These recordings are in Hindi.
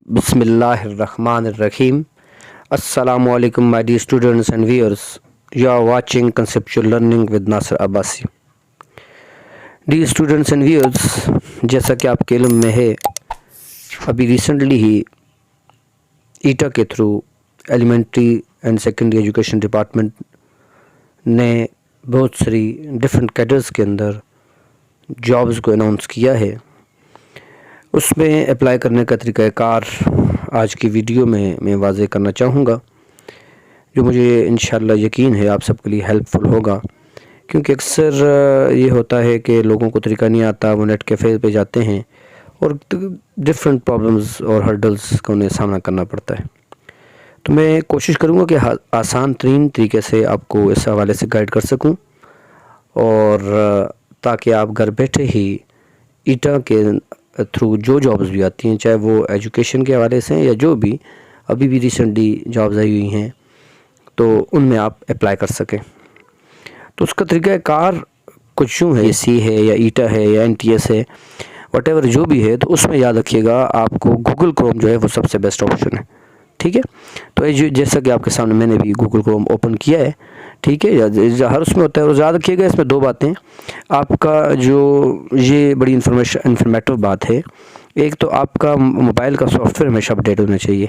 Bismillahirrahmanirrahim. Assalamu alaikum my dear students and viewers. You are watching Conceptual Learning with Nasir Abbasi. Dear students and viewers, जैसा कि आपके इल्म में है, अभी रिसेंटली ही ईटा के through elementary and secondary education department ने बहुत सारी डिफरेंट कैडर्स के अंदर जॉब्स को अनाउंस किया है। उसमें अप्लाई करने का तरीक़ाकार आज की वीडियो में मैं वाज़े करना चाहूँगा, जो मुझे इंशाअल्लाह यकीन है आप सबके लिए हेल्पफुल होगा। क्योंकि अक्सर ये होता है कि लोगों को तरीका नहीं आता, वो नेट कैफ़े पे जाते हैं और डिफरेंट प्रॉब्लम्स और हर्डल्स का उन्हें सामना करना पड़ता है। तो मैं कोशिश करूँगा कि आसान तरीन तरीके से आपको इस हवाले से गाइड कर सकूँ, और ताकि आप घर बैठे ही ईटा के थ्रू जो जॉब्स भी आती हैं, चाहे वो एजुकेशन के हवाले से या जो भी अभी भी रिसेंटली जॉब्स आई हुई हैं, तो उनमें आप अप्लाई कर सकें। तो उसका तरीक़ाकार कुछ यूँ है, सी है या ईटा है या NTS है, वटेवर जो भी है, तो उसमें याद रखिएगा आपको गूगल क्रोम जो है वो सबसे बेस्ट ऑप्शन है। ठीक है, तो ये जैसा कि आपके सामने मैंने भी गूगल क्रोम ओपन किया है, ठीक है, हर उसमें होता है। और याद रखिएगा इसमें दो बातें, आपका जो ये बड़ी इन्फॉर्मेटिव बात है, एक तो आपका मोबाइल का सॉफ्टवेयर हमेशा अपडेट होना चाहिए,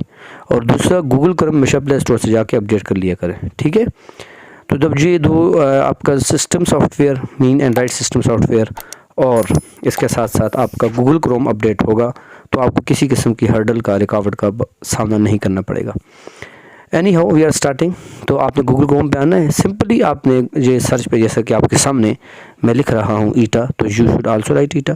और दूसरा गूगल क्रोम हमेशा प्ले स्टोर से जाके अपडेट कर लिया करें। ठीक है, तो जब ये दो आपका system software, mean Android system software, और इसके साथ साथ आपका गूगल क्रोम अपडेट होगा, तो आपको किसी किस्म की हर्डल का, रुकावट का सामना नहीं करना पड़ेगा। Anyhow we are starting. तो आपने गूगल क्रोम पे आना है, सिंपली आपने ये सर्च पे, जैसा कि आपके सामने मैं लिख रहा हूँ ईटा, तो यू शुड आल्सो राइट ईटा।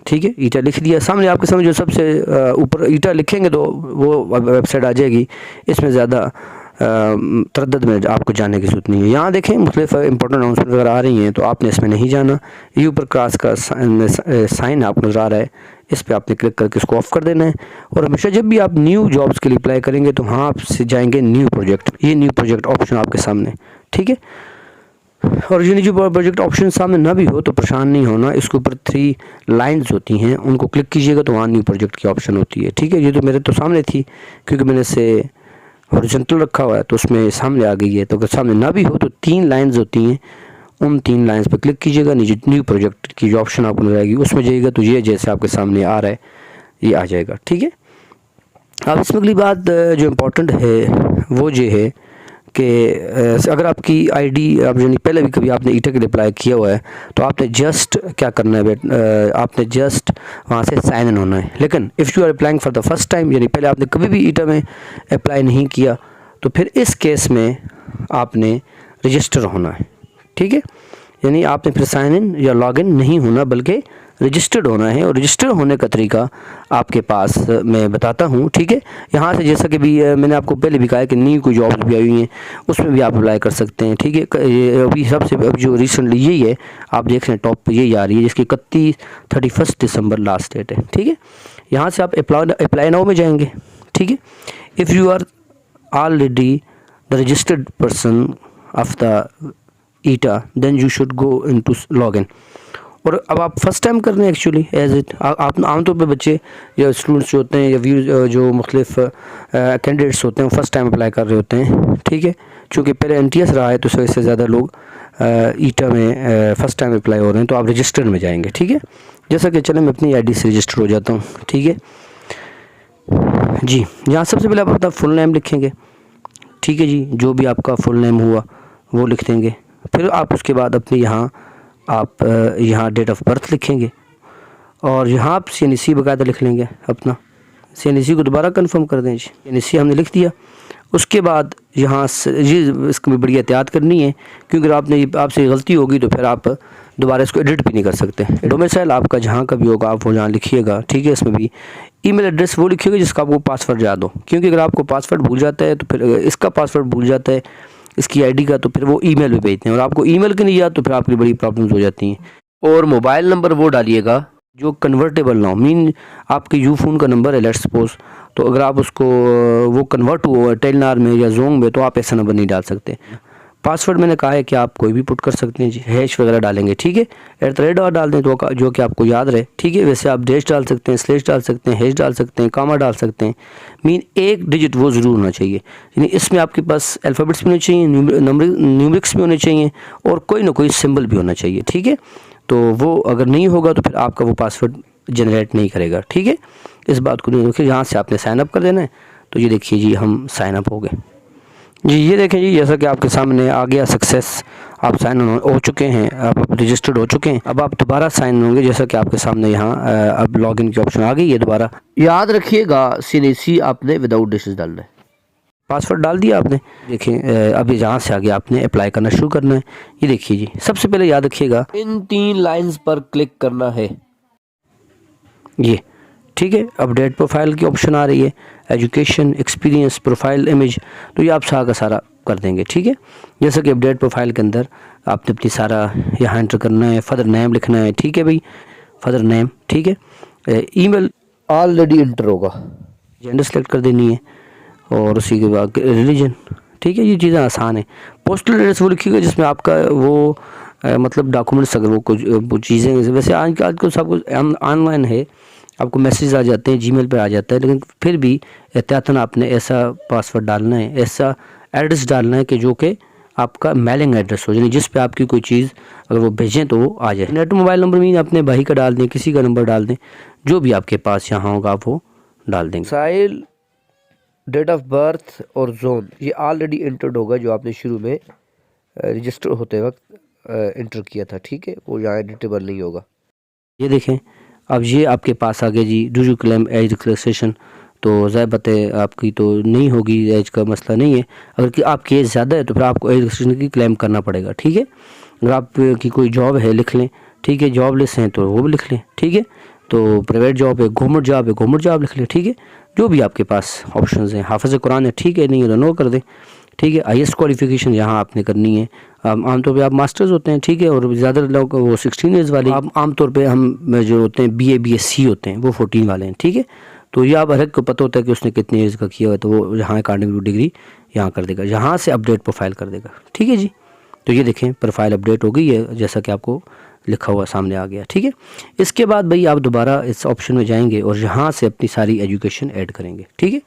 ठीक है, ईटा लिख दिया, सामने आपके सामने जो सबसे ऊपर ईटा लिखेंगे तो वो वेबसाइट आ जाएगी। इसमें ज़्यादा तरद्दुद में आपको जाने की ज़रूरत नहीं है। यहाँ देखें मुख्तलिफ इंपॉर्टेंट अनाउंसमेंट वगैरह आ रही हैं, तो आपने इसमें नहीं जाना। ये ऊपर क्रॉस का साइन आपको नज़र आ रहा है, इस पर आपने क्लिक करके इसको ऑफ़ कर देना है। और हमेशा जब भी आप न्यू जॉब्स के लिए अप्लाई करेंगे, तो वहाँ आप से जाएंगे न्यू प्रोजेक्ट, ये न्यू प्रोजेक्ट ऑप्शन आपके सामने। ठीक है, और ये जो प्रोजेक्ट ऑप्शन सामने ना भी हो तो परेशान नहीं होना, इसके ऊपर 3 लाइंस होती हैं, उनको क्लिक कीजिएगा तो वहाँ न्यू प्रोजेक्ट की ऑप्शन होती है। ठीक है, ये तो मेरे तो सामने थी, क्योंकि मैंने इसे हॉरिजॉन्टल रखा हुआ है, तो उसमें सामने आ गई है। तो अगर सामने ना भी हो तो 3 लाइंस होती हैं, उन 3 लाइंस पर क्लिक कीजिएगा। नीचे न्यू प्रोजेक्ट की जो ऑप्शन आपको नजर आएगी उसमें जाइएगा, तो ये जैसे आपके सामने आ रहा है ये आ जाएगा। ठीक है, अब इसमें अगली बात जो इम्पोर्टेंट है वो ये है कि अगर आपकी आईडी आप यानी पहले भी कभी आपने ईटा के लिए अप्लाई किया हुआ है, तो आपने जस्ट क्या करना है, आपने जस्ट वहाँ से साइन इन होना है। लेकिन if you are applying for the first time, यानी पहले आपने कभी भी ईटा में अप्लाई नहीं किया, तो फिर इस केस में आपने रजिस्टर होना है। ठीक है, यानी आपने फिर साइन इन या लॉग इन नहीं होना, बल्कि रजिस्टर्ड होना है। और रजिस्टर होने का तरीका आपके पास मैं बताता हूँ। ठीक है, यहाँ से जैसा कि भी मैंने आपको पहले भी कहा है कि न्यू कोई जॉब्स भी आई हुई हैं, उसमें भी आप अप्लाई कर सकते हैं। ठीक है, ये अभी सबसे जो रिसेंटली यही है, आप देख रहे हैं टॉप पे यही आ रही है, जिसकी 31 दिसंबर लास्ट डेट है। ठीक है, यहाँ से आप अप्लाई नाउ में जाएंगे। ठीक है, if you are already the registered person of the ETA, then you should go into log in. और अब आप फर्स्ट टाइम कर रहे हैं एक्चुअली एज इट, आप आमतौर पे बच्चे या स्टूडेंट्स जो होते हैं या व्यू जो मुख्तलिफ कैंडिडेट्स होते हैं, वो फर्स्ट टाइम अप्लाई कर रहे होते हैं। ठीक है, चूँकि पहले NTS रहा है, तो इस वजह से ज़्यादा लोग ईटा में फर्स्ट टाइम अप्लाई हो रहे हैं, तो आप रजिस्टर्ड में जाएंगे। ठीक है, जैसा कि चले मैं अपनी ID से रजिस्टर हो जाता हूँ। ठीक है जी, यहाँ सबसे पहले आप अपना फुल नेम लिखेंगे। ठीक है जी, जो भी आपका फुल नेम हुआ वो लिख देंगे। फिर आप उसके बाद अपने यहाँ डेट ऑफ बर्थ लिखेंगे, और यहाँ आप CNC बाकायदा लिख लेंगे अपना। CNC को दोबारा कंफर्म कर दें जी, CNC हमने लिख दिया। उसके बाद यहाँ ये इसकी बड़ी एहतियात करनी है, क्योंकि आपसे गलती होगी तो फिर आप दोबारा इसको एडिट भी नहीं कर सकते। डोमिसाइल आपका जहाँ का भी होगा आप वो जहाँ लिखिएगा। ठीक है, इसमें भी ईमेल एड्रेस वो लिखिएगा जिसका आपको पासवर्ड याद हो, क्योंकि अगर आपको पासवर्ड भूल जाता है, तो फिर इसका पासवर्ड भूल जाता है इसकी ID का, तो फिर वो ईमेल पे भेजते हैं, और आपको ईमेल की नहीं याद तो फिर आपकी बड़ी प्रॉब्लम्स हो जाती हैं। और मोबाइल नंबर वो डालिएगा जो कन्वर्टेबल ना हो, मीन आपके यू फ़ोन का नंबर है लेट्स सपोज, तो अगर आप उसको वो कन्वर्ट हुआ टेलनार में या जोंग में, तो आप ऐसा नंबर नहीं डाल सकते। पासवर्ड मैंने कहा है कि आप कोई भी पुट कर सकते हैं जी, हैश वगैरह डालेंगे, ठीक है। @ डाल दें तो जो कि आपको याद रहे, ठीक है। वैसे आप डैश डाल सकते हैं, स्लैश डाल सकते हैं, हैश डाल सकते हैं, कामा डाल सकते हैं। मीन एक डिजिट वो ज़रूर होना चाहिए, यानी इसमें आपके पास अल्फ़ाबेट्स भी होने चाहिए, न्यूमरिक्स भी होने चाहिए और कोई ना कोई सिंबल भी होना चाहिए, ठीक है। तो वो अगर नहीं होगा तो फिर आपका वो पासवर्ड जनरेट नहीं करेगा, ठीक है। इस बात को देखिए, यहाँ से आपने साइन अप कर देना है। तो ये देखिए जी, हम साइन अप हो गए जी। ये देखें जी, जैसा कि आपके सामने आ गया सक्सेस, आप साइन इन हो चुके हैं, आप रजिस्टर्ड हो चुके हैं। अब आप दोबारा साइन इन होंगे, जैसा कि आपके सामने यहाँ अब लॉगिन की ऑप्शन आ गई है। दोबारा याद रखिएगा, CNC आपने विदाउट डिशेस डालना है। पासवर्ड डाल दिया आपने, देखें अब यहाँ से आगे आपने अप्लाई करना शुरू करना है। ये देखिए जी, सबसे पहले याद रखिएगा इन 3 लाइन्स पर क्लिक करना है, ये ठीक है। अपडेट प्रोफाइल की ऑप्शन आ रही है, एजुकेशन, एक्सपीरियंस, प्रोफाइल इमेज, तो ये आप सारा का सारा कर देंगे, ठीक है। जैसा कि अपडेट प्रोफाइल के अंदर आपने अपनी सारा यहाँ एंटर करना है, फादर नेम लिखना है, ठीक है भाई, फादर नेम, ठीक है। ईमेल ऑलरेडी इंटर होगा, जेंडर सेलेक्ट कर देनी है और उसी के बाद रिलीजन, ठीक है। ये चीज़ें आसान है। पोस्टल एड्रेस वो लिखिएगा जिसमें आपका वो मतलब डॉक्यूमेंट्स, अगर वो कुछ वो चीज़ें, वैसे आजकल सब कुछ ऑनलाइन है, आपको मैसेज आ जाते हैं, जीमेल पे आ जाता है, लेकिन फिर भी एहतियातन आपने ऐसा पासवर्ड डालना है, ऐसा एड्रेस डालना है कि जो कि आपका मेलिंग एड्रेस हो, यानी जिस पे आपकी कोई चीज़ अगर वो भेजें तो वो आ जाए। नेट मोबाइल नंबर मीन अपने भाई का डाल दें, किसी का नंबर डाल दें, जो भी आपके पास यहाँ होगा आप वो डाल देंगे। साइल, डेट ऑफ बर्थ और जोन ये ऑलरेडी इंटर्ड होगा, जो आपने शुरू में रजिस्टर होते वक्त इंटर किया था, ठीक है। वो यहाँ एडिटेबल नहीं होगा। ये देखें, अब ये आपके पास आ गया जी, do you claim age relaxation, तो ज़ाहिर बात है आपकी तो नहीं होगी, एज का मसला नहीं है। अगर कि आपकी एज ज़्यादा है तो फिर आपको एज रिलैक्सेशन की क्लेम करना पड़ेगा, ठीक है। अगर आपकी कोई जॉब है लिख लें, ठीक है, जॉबलेस हैं तो वो भी लिख लें, ठीक है। तो प्राइवेट जॉब है, गवर्नमेंट जॉब है, गवर्नमेंट जॉब लिख लें, ठीक है। जो भी आपके पास ऑप्शंस हैं, हाफ़िज़ कुरान है, ठीक है, नहीं है तो नो कर दें, ठीक है। हाईएस्ट क्वालिफिकेशन यहाँ आपने करनी है, आमतौर पे आप मास्टर्स होते हैं, ठीक है, और ज़्यादा लोग वो 16 ईयर्स वाले, आप आमतौर पे हम जो होते हैं BA BSc होते हैं वो 14 वाले हैं, ठीक है। तो ये आप हर एक को पता होता है कि उसने कितने ईयर्स का किया हुआ है, तो वो यहाँ अकाउंटिंग डिग्री यहाँ कर देगा, यहाँ से अपडेट प्रोफाइल कर देगा, ठीक है जी। तो ये देखें, प्रोफाइल अपडेट हो गई है, जैसा कि आपको लिखा हुआ सामने आ गया, ठीक है। इसके बाद भाई आप दोबारा इस ऑप्शन में जाएंगे और यहाँ से अपनी सारी एजुकेशन ऐड करेंगे, ठीक है।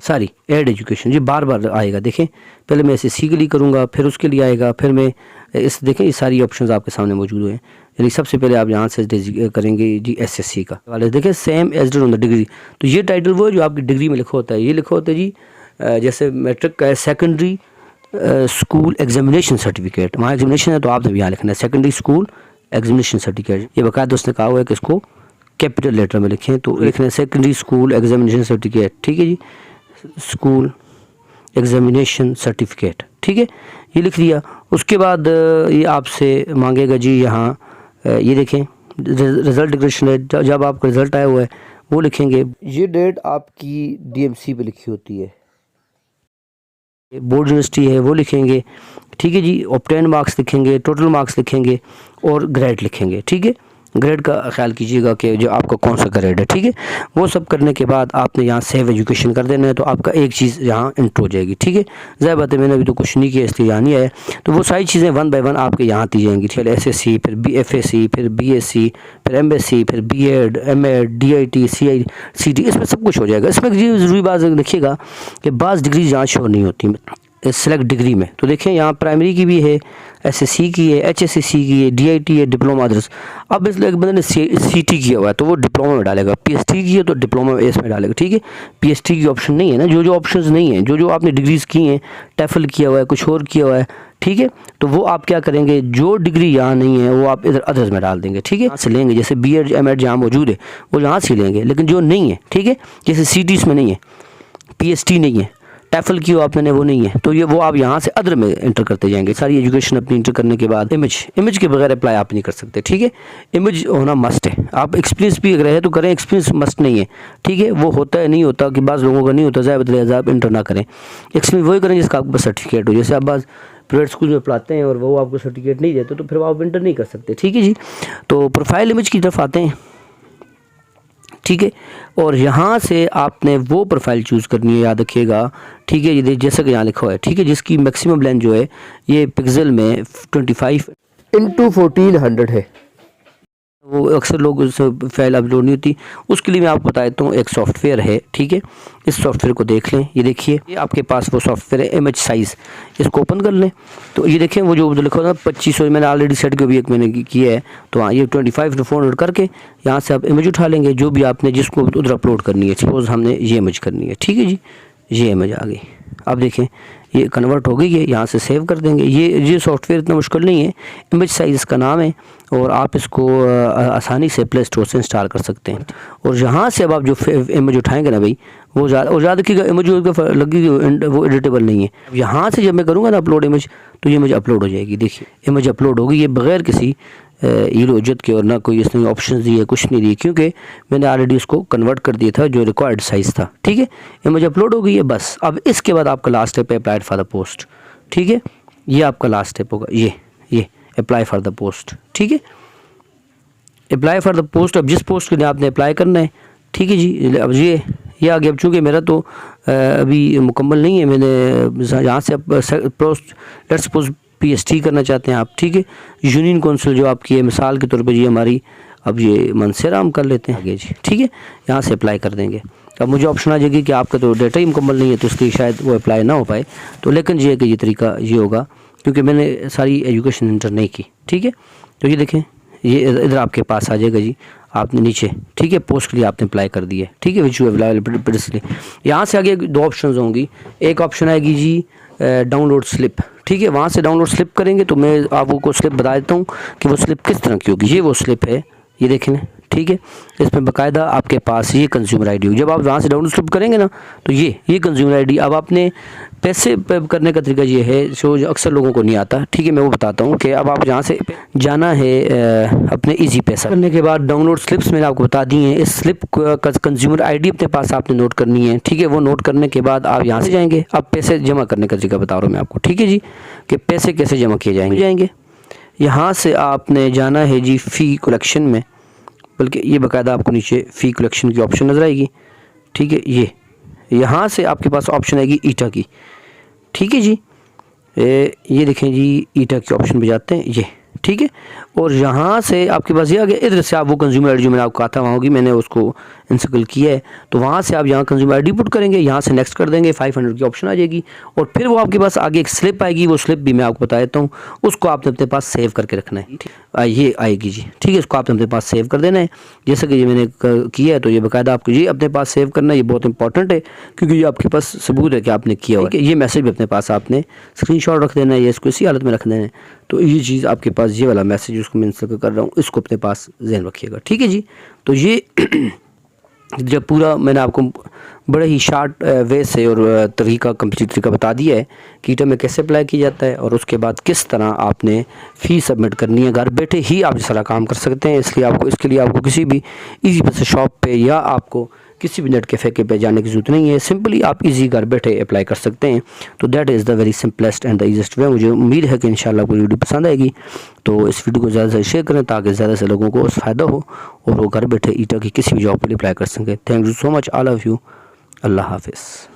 सारी ऐड एजुकेशन ये बार बार आएगा, देखें पहले मैं SSC के लिए करूँगा, फिर उसके लिए आएगा, फिर मैं इस देखें ये सारी ऑप्शंस आपके सामने मौजूद हैं। यानी सबसे पहले आप यहाँ से करेंगे जी SSC का वाले, देखें same as on the degree, तो ये टाइटल वो है जो आपकी डिग्री में लिखा होता है। ये लिखा होता है जी जैसे मैट्रिक का है सेकेंडरी स्कूल एग्जामिनेशन सर्टिफिकेट, वहाँ एग्जामिनेशन है तो आपने भी यहाँ लिखना है सेकेंडरी स्कूल एग्जामिनेशन सर्टिफिकेट। ये बाकायदा उसने कहा हुआ है कि इसको कैपिटल लेटर में लिखें, तो लिखना है सेकेंडरी स्कूल एग्जामिनेशन सर्टिफिकेट, ठीक है जी, स्कूल एग्जामिनेशन सर्टिफिकेट, ठीक है, ये लिख दिया। उसके बाद ये आपसे मांगेगा जी यहाँ ये देखें रिज़ल्ट डिक्लेरेशन है, जब आपका रिज़ल्ट आया हुआ है वो लिखेंगे। ये डेट आपकी DMC पे लिखी होती है, बोर्ड यूनिवर्सिटी है वो लिखेंगे, ठीक है जी। ऑब्टेन मार्क्स लिखेंगे, टोटल मार्क्स लिखेंगे और ग्रेड लिखेंगे, ठीक है। ग्रेड का ख्याल कीजिएगा कि जो आपका कौन सा ग्रेड है, ठीक है। वो सब करने के बाद आपने यहाँ सेव एजुकेशन कर देना है, तो आपका एक चीज़ यहाँ इंटर हो जाएगी, ठीक है। ज़ाहिर बात है मैंने अभी तो कुछ नहीं किया इसलिए यहाँ नहीं आया, तो वो सारी चीज़ें 1 बाय 1 आपके यहाँ दी जाएंगी, ठीक है। SSC, फिर FSC, फिर BSc, फिर MSc, फिर B.Ed, M.Ed, DIT, CT, इसमें सब कुछ हो जाएगा। इसमें ज़रूरी बात देखिएगा कि बाज़ डिग्री यहाँ शो नहीं होती सेलेक्ट डिग्री में, तो देखें यहाँ प्राइमरी की भी है, SSC की है, HSCC की है, DIT है, डिप्लोमा अदर्स। अब इसलिए एक बंदे ने CT किया हुआ है तो वो डिप्लोमा में डालेगा, PhD की है तो डिप्लोमा इसमें डालेगा, ठीक है। PhD की ऑप्शन नहीं है ना, जो ऑप्शंस नहीं है, जो आपने डिग्रीज़ की हैं, टैफल किया हुआ है, कुछ और किया हुआ है, ठीक है, तो वो आप क्या करेंगे, जो डिग्री यहाँ नहीं है वो आप इधर अदर्स में डाल देंगे, ठीक है। यहाँ से लेंगे, जैसे B.Ed M.Ed जहाँ मौजूद है वो यहाँ से लेंगे, लेकिन जो नहीं है, ठीक है, जैसे CT में नहीं है, PhD नहीं है, टैफल की हो आपने वो नहीं है, तो ये वो आप यहाँ से अदर में इंटर करते जाएंगे। सारी एजुकेशन अपनी इंटर करने के बाद इमेज के बगैर अप्लाई आप नहीं कर सकते, ठीक है। इमेज होना मस्ट है, आप एक्सपीरियंस भी अगर है तो करें, एक्सपीरियंस मस्ट नहीं है, ठीक है। वो होता है नहीं होता कि बाज़ लोगों का नहीं होता, ज़्यादा आप इंटर ना करें, एक्सपीरियंस वही करें जिसका आपके पास सर्टिफिकेट हो। जैसे आप बाज़ प्राइवेट स्कूल में पढ़ाते हैं और वो आपको सर्टिफिकेट नहीं देते तो फिर आप इंटर नहीं कर सकते, ठीक है जी। तो प्रोफाइल इमेज की तरफ आते हैं, ठीक है। और यहाँ से आपने वो प्रोफाइल चूज़ करनी है, याद रखिएगा, ठीक है। ये जैसा कि यहाँ लिखा हुआ है, ठीक है, जिसकी मैक्सिमम लेंथ जो है ये पिक्सल में 25x1400 है। वो अक्सर लोग उस फाइल अपलोड नहीं होती, उसके लिए मैं आपको बता देता हूँ, एक सॉफ्टवेयर है, ठीक है। इस सॉफ्टवेयर को देख लें, ये देखिए, ये आपके पास वो सॉफ्टवेयर है इमेज साइज़, इसको ओपन कर लें। तो ये देखें वो जो लिखा हुआ था 2500, मैंने ऑलरेडी सेट को भी एक मैंने किया है। तो हाँ, ये 25x400 करके यहाँ से आप इमेज उठा लेंगे, जो भी आपने जिसको उधर अपलोड करनी है। सपोज़ हमने ये इमेज करनी है, ठीक है जी, ये इमेज आ गई। अब देखें ये कन्वर्ट हो गई है, यहाँ से सेव कर देंगे। ये सॉफ्टवेयर इतना मुश्किल नहीं है, इमेज साइज़ का नाम है, और आप इसको आसानी से प्ले स्टोर से इंस्टॉल कर सकते हैं। और यहाँ से अब आप जो इमेज उठाएंगे ना भाई, वो ज़्यादा रखिएगा, इमेज लगेगी वो एडिटेबल नहीं है। यहाँ से जब मैं करूँगा ना अपलोड इमेज, तो ये इमेज अपलोड हो जाएगी। देखिए इमेज अपलोड होगी, ये बगैर किसी हीरोजत के, और ना कोई इसने ऑप्शन दिए, कुछ नहीं दिए, क्योंकि मैंने ऑलरेडी उसको कन्वर्ट कर दिया था जो रिक्वायर्ड साइज़ था, ठीक है। इमेज अपलोड हो गई है बस। अब इसके बाद आपका लास्ट स्टेप है अप्लाई फॉर द पोस्ट, ठीक है। ये आपका लास्ट स्टेप होगा, ये अप्लाई फॉर द पोस्ट, ठीक है। अप्लाई फॉर द पोस्ट, अब जिस पोस्ट के लिए आपने अप्लाई करना है, ठीक है जी। अब ये आ गया। अब चूँकि मेरा तो अभी मुकम्मल नहीं है, मैंने यहाँ से पोस्ट लेट्स सपोज PST करना चाहते हैं आप, ठीक है। यूनियन काउंसिल जो आपकी है, मिसाल के तौर पे जी हमारी, अब ये मनसेराम कर लेते हैं आगे जी, ठीक है। यहाँ से अप्लाई कर देंगे। अब मुझे ऑप्शन आ जाएगी कि आपका तो डेटा ही मुकम्मल नहीं है, तो इसलिए शायद वो अप्लाई ना हो पाए। तो लेकिन ये है कि ये तरीका ये होगा, क्योंकि मैंने सारी एजुकेशन इंटर नहीं की, ठीक है। तो ये देखें, ये इधर आपके पास आ जाएगा जी, आपने नीचे, ठीक है, पोस्ट के लिए आपने अप्लाई कर दिया, ठीक है, विच यू अवेलेबल। यहाँ से आगे दो ऑप्शन होंगी। एक ऑप्शन आएगी जी डाउनलोड स्लिप, ठीक है। वहाँ से डाउनलोड स्लिप करेंगे, तो मैं आपको स्लिप बता देता हूँ कि वो स्लिप किस तरह की होगी। ये वो स्लिप है, ये देखें, ठीक है। इसमें बाकायदा आपके पास ये कंज्यूमर आईडी हो। जब आप वहाँ से डाउनलोड स्लिप करेंगे ना, तो ये कंज्यूमर आईडी। अब आपने पैसे पे करने का तरीका ये है जो अक्सर लोगों को नहीं आता, ठीक है। मैं वो बताता हूँ कि अब आप यहाँ से जाना है अपने इजी पैसा करने के बाद डाउनलोड स्लिप्स मैंने आपको बता दी हैं। इस स्लिप का कंज्यूमर आईडी अपने पास आपने नोट करनी है, ठीक है। वो नोट करने के बाद आप यहाँ से जाएंगे। अब पैसे जमा करने का तरीका बता रहा हूँ मैं आपको, ठीक है जी, कि पैसे कैसे जमा किए जाएंगे। यहाँ से आपने जाना है जी फ़ी कलेक्शन में, बल्कि ये बाकायदा आपको नीचे फ़ी कलेक्शन की ऑप्शन नज़र आएगी, ठीक है। यहाँ से आपके पास ऑप्शन आएगी ईटा की, ठीक है जी। ये देखें जी, ईटा की ऑप्शन पे जाते हैं, ये ठीक है। और यहाँ से आपके पास ये आ गया। इधर से आप वो कंज्यूमर आईडी जो मैंने आपको कहा था वहाँ होगी, मैंने उसको इंसर्कल किया है। तो वहाँ से आप यहाँ कंज्यूमर आईडी पुट करेंगे, यहाँ से नेक्स्ट कर देंगे, 500 की ऑप्शन आ जाएगी। और फिर वो आपके पास आगे एक स्लिप आएगी, वो स्लिप भी मैं आपको बता देता हूँ, उसको आपने अपने पास सेव करके रखना है। ये आएगी जी, ठीक है। इसको आपने अपने पास सेव कर देना है, जैसे कि ये मैंने किया है। तो ये बाकायदा आपको ये अपने पास सेव करना है, ये बहुत इंपॉर्टेंट है, क्योंकि ये आपके पास सबूत है कि आपने किया हुआ है। ये मैसेज भी अपने पास आपने स्क्रीनशॉट रख देना है, या इसको इसी हालत में रख देना है। तो ये चीज़ आपके पास, ये वाला मैसेज जिसको मैं इंसर्कल कर रहा हूँ, इसको अपने पास ज़हन रखिएगा, ठीक है जी। तो ये जब पूरा मैंने आपको बड़े ही शार्ट वे से और तरीका कंप्लीट तरीका बता दिया है कि ईटा में कैसे अप्लाई किया जाता है, और उसके बाद किस तरह आपने फ़ी सबमिट करनी है। घर बैठे ही आप सारा काम कर सकते हैं। इसके लिए आपको किसी भी इजी पैसा शॉप पे या आपको किसी भी नेट कैफ़े के पे जाने की ज़रूरत नहीं है। सिंपली आप इजी घर बैठे अप्लाई कर सकते हैं। तो that is the very simplest and the easiest वे। मुझे उम्मीद है कि इंशाल्लाह आपको वीडियो पसंद आएगी। तो इस वीडियो को ज़्यादा से शेयर करें ताकि ज़्यादा से लोगों को फ़ायदा हो और वो घर बैठे ईटा की किसी भी जॉब के लिए अप्लाई कर सकें। Thank you so much all of you. अल्लाह हाफिज़।